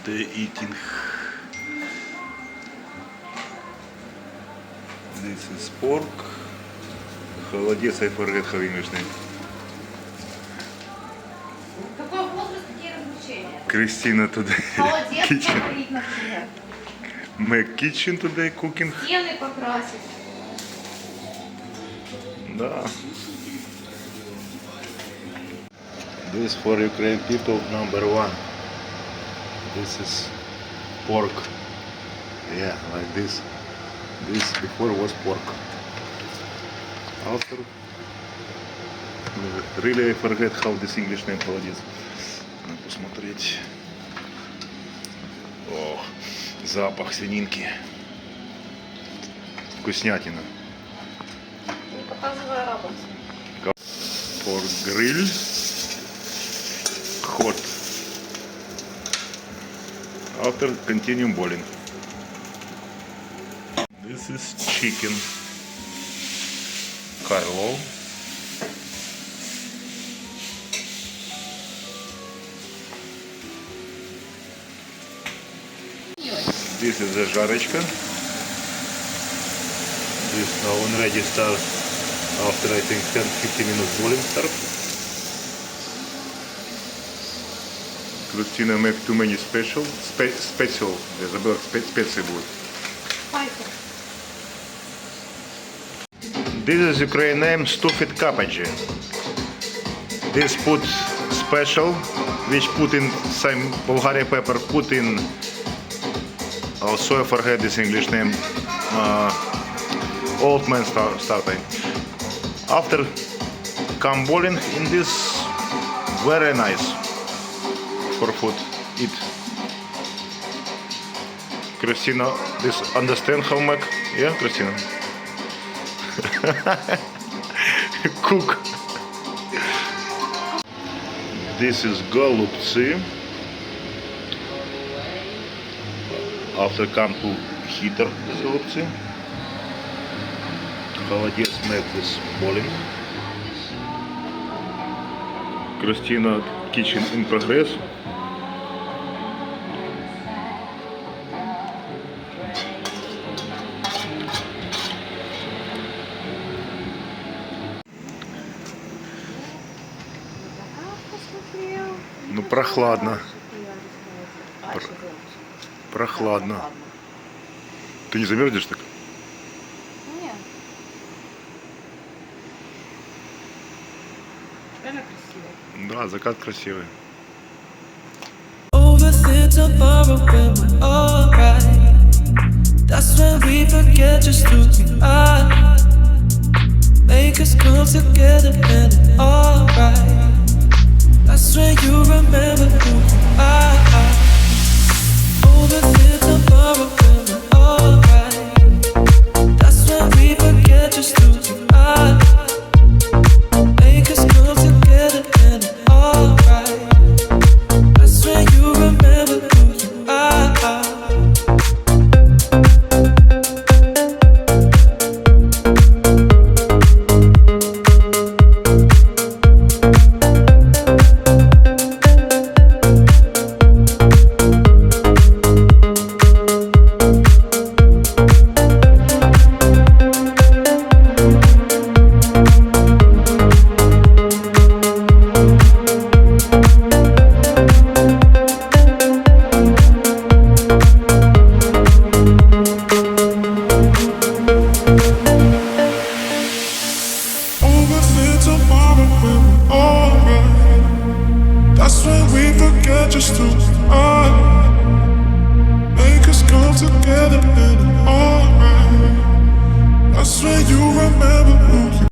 The eating. This is pork. Холодец, I forget how English name. Какой возраст, такие развлечения? Christina today. Холодец Kitchen. покорить, например. Make kitchen today cooking. Стены покрасить. Да. This for Ukrainian people number one. This is pork. Yeah, like this. This before was pork. After, really I forget how this English name холодец. Надо посмотреть. О, запах свининки. Вкуснятина. Не показывай работу. Pork grill. Hot. After continue boiling. This is chicken. Carlo. This is the жарочка. This now already start after I think 10-15 minutes boiling start. Christina make too many special. Я забыл, специи будут. Пайпер. This is Ukrainian name stuffed cabbage. This put special, which put in some Bulgaria pepper, put in also I forget this English name. Old man starting. After come boiling in this, very nice for food. Eat. Christina, this understand how make? Yeah, Christina. Cook. This is голубцы. After come to heater this голубцы. Холодец make this boiling. Christina kitchen in progress. Ну прохладно. Прохладно. Ты не замерзнешь так? Нет. Реально красиво. Да, закат красивый. Overthink tomorrow when we're alright. That's when we forget just who we are. Make us come together and it's alright. That's when you remember who you are. Overthink tomorrow when we're alright. That's when we forget just who we are. Make us come together and it's alright. That's when you remember who you are. Overthink tomorrow when we're alright. That's when we forget just who we